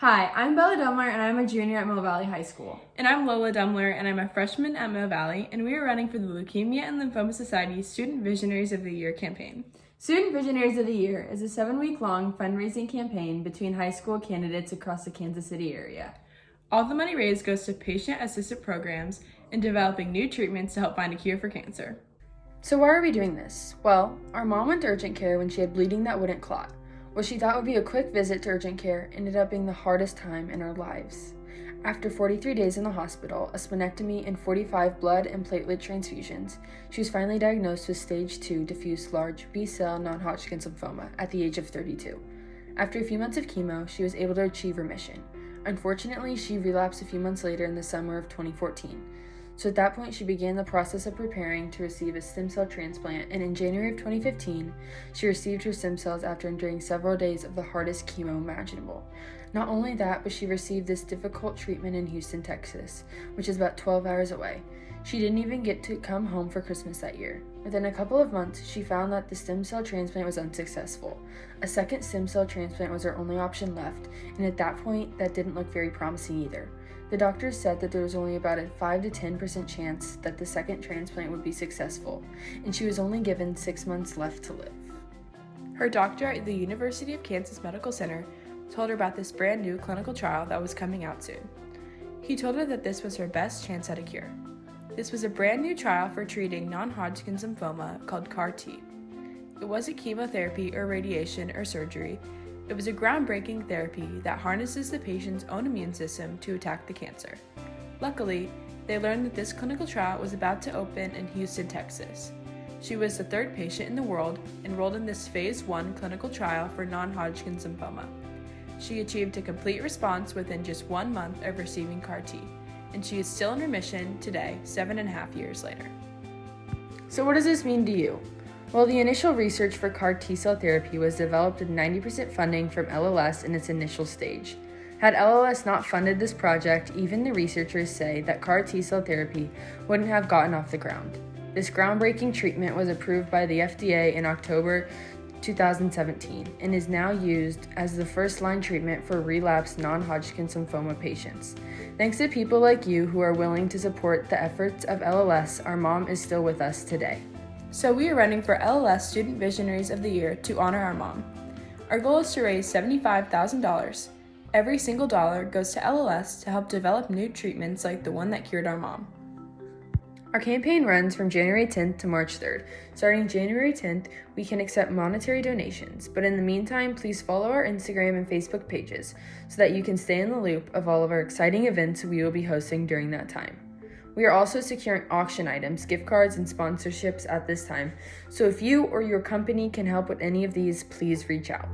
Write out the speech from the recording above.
Hi, I'm Bella Dumler and I'm a junior at Mill Valley High School. And I'm Lola Dumler and I'm a freshman at Mill Valley, and we are running for the Leukemia and Lymphoma Society Student Visionaries of the Year campaign. Student Visionaries of the Year is a 7-week-long fundraising campaign between high school candidates across the Kansas City area. All the money raised goes to patient-assisted programs and developing new treatments to help find a cure for cancer. So why are we doing this? Well, our mom went to urgent care when she had bleeding that wouldn't clot. What she thought would be a quick visit to urgent care ended up being the hardest time in our lives. After 43 days in the hospital, a splenectomy, and 45 blood and platelet transfusions, she was finally diagnosed with stage 2 diffuse large B-cell non-Hodgkin's lymphoma at the age of 32. After a few months of chemo, she was able to achieve remission. Unfortunately, she relapsed a few months later in the summer of 2014. So at that point, she began the process of preparing to receive a stem cell transplant, and in January of 2015, she received her stem cells after enduring several days of the hardest chemo imaginable. Not only that, but she received this difficult treatment in Houston, Texas, which is about 12 hours away. She didn't even get to come home for Christmas that year. Within a couple of months, she found that the stem cell transplant was unsuccessful. A second stem cell transplant was her only option left, and at that point, that didn't look very promising either. The doctors said that there was only about a 5 to 10% chance that the second transplant would be successful, and she was only given 6 months left to live. Her doctor at the University of Kansas Medical Center told her about this brand new clinical trial that was coming out soon. He told her that this was her best chance at a cure. This was a brand new trial for treating non-Hodgkin's lymphoma called CAR-T. It wasn't chemotherapy or radiation or surgery. It was a groundbreaking therapy that harnesses the patient's own immune system to attack the cancer. Luckily, they learned that this clinical trial was about to open in Houston, Texas. She was the third patient in the world enrolled in this phase 1 clinical trial for non-Hodgkin's lymphoma. She achieved a complete response within just 1 month of receiving CAR-T, and she is still in remission today, 7.5 years later. So what does this mean to you? Well, the initial research for CAR T-cell therapy was developed with 90% funding from LLS in its initial stage. Had LLS not funded this project, even the researchers say that CAR T-cell therapy wouldn't have gotten off the ground. This groundbreaking treatment was approved by the FDA in October 2017 and is now used as the first-line treatment for relapsed non-Hodgkin's lymphoma patients. Thanks to people like you who are willing to support the efforts of LLS, our mom is still with us today. So we are running for LLS Student Visionaries of the Year to honor our mom. Our goal is to raise $75,000. Every single dollar goes to LLS to help develop new treatments like the one that cured our mom. Our campaign runs from January 10th to March 3rd. Starting January 10th, we can accept monetary donations, but in the meantime, please follow our Instagram and Facebook pages so that you can stay in the loop of all of our exciting events we will be hosting during that time. We are also securing auction items, gift cards, and sponsorships at this time, so if you or your company can help with any of these, please reach out.